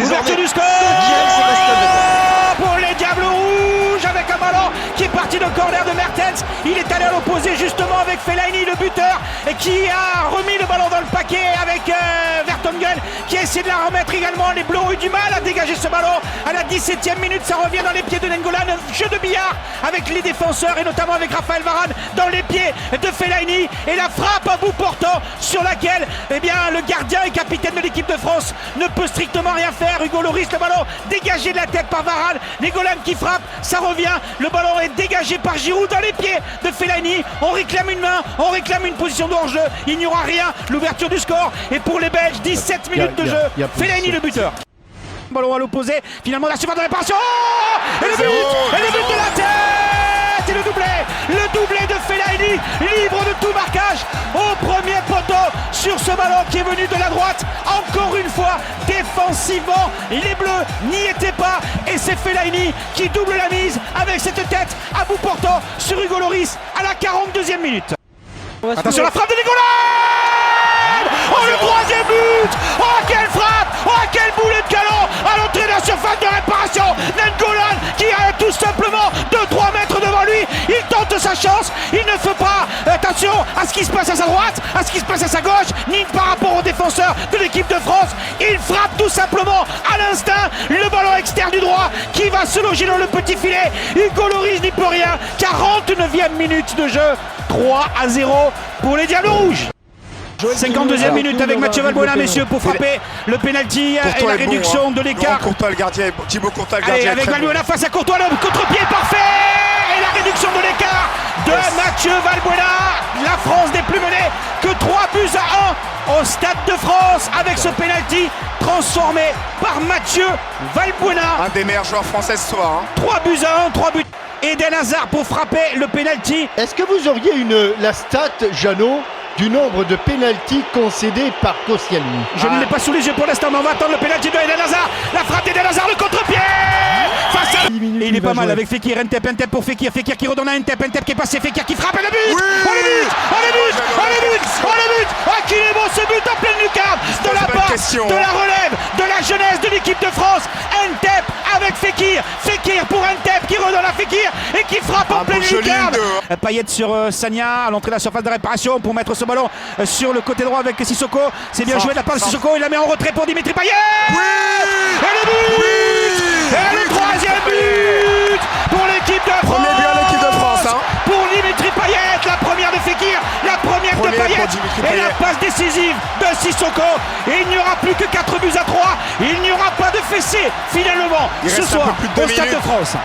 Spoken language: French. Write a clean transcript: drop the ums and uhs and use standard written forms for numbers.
Ouverture du score pour les Diables Rouges avec un ballon qui est parti de corner de Mertens. Il est allé à l'opposé justement avec Fellaini, le buteur, qui a remis le ballon dans le paquet avec Vertonghen qui a essayé de la remettre également. Les Bleus ont eu du mal à dégager ce ballon. À la 17e minute, ça revient dans les pieds de Nainggolan. Un jeu de billard avec les défenseurs et notamment avec Raphaël Varane dans les pieds de Fellaini. Et la frappe à bout portant sur laquelle le gardien et capitaine de l'équipe de France ne peut strictement rien faire. Hugo Lloris, le ballon dégagé de la tête par Varane. Nainggolan qui frappe, ça revient. Le ballon est dégagé par Giroud dans les pieds de Fellaini. On réclame une main, on réclame une position de hors-jeu. Il n'y aura rien. L'ouverture du score. Et pour les Belges, 17 minutes de jeu. Fellaini le buteur. Ballon à l'opposé. Finalement la surface de réparation. Et le but de la tête. Et le doublé de Fellaini, libre de tout marquage au premier poteau sur ce ballon qui est venu de la droite. Encore une fois, défensivement, les Bleus n'y étaient pas et c'est Fellaini qui double la mise avec cette tête à bout portant sur Hugo Lloris à la 42e minute. Attention la frappe de Nainggolan. Oh le troisième but. Oh quelle frappe. Oh quel boulet de canon à l'entrée de la surface de réparation. Nainggolan qui a tout simplement 2-3 mètres devant lui. Il tente sa chance. Il ne fait pas attention à ce qui se passe à sa droite, à ce qui se passe à sa gauche, ni par rapport aux défenseurs de l'équipe de France. Il frappe tout simplement à l'instinct le ballon externe du droit qui va se loger dans le petit filet. Hugo Lloris n'y peut rien. 49e minute de jeu. 3-0 pour les Diables Rouges. 52e minute avec Mathieu Valbuena, messieurs, pour frapper le penalty et la réduction de l'écart. Courtois, le gardien, Thibaut Courtois, le gardien. Avec Valbuena face à Courtois, le contre-pied parfait et la réduction de l'écart de Mathieu Valbuena. La France n'est plus menée que 3-1 au Stade de France avec ce penalty transformé par Mathieu Valbuena. Un des meilleurs joueurs français ce soir. 3-1, 3 buts. Eden Hazard pour frapper le penalty. Est-ce que vous auriez la stat, Jeannot, du nombre de pénaltys concédés par Koscielny? Je ne l'ai pas sous les yeux pour l'instant, mais on va attendre le pénalty de Eden Hazard. La frappe d'Eden Hazard, le contre-pied face à... Et il est pas mal avec Fekir, Ntep pour Fekir qui redonne à Ntep qui est passé, Fekir qui frappe et le but. Oui, oh le but. Oh qu'il est beau ce but en pleine lucarne de la part de la relève de la jeunesse de l'équipe de France. Ntep avec Fekir pour Ntep qui redonne à Fekir et qui frappe en pleine lucarne. Payet sur Sagna à l'entrée de la surface de réparation pour mettre ce ballon sur le côté droit avec Sissoko. C'est bien joué de la part de Sissoko. Il la met en retrait pour Dimitri Payet. Oui. Et le but. Et le troisième but pour l'équipe de France. Premier but à l'équipe de France. Pour Dimitri Payet. La première de Fekir, la première de Payet et la passe décisive de Sissoko. Et il n'y aura plus que 4 buts à 3. Il n'y aura pas de fessée finalement ce soir au Stade de France.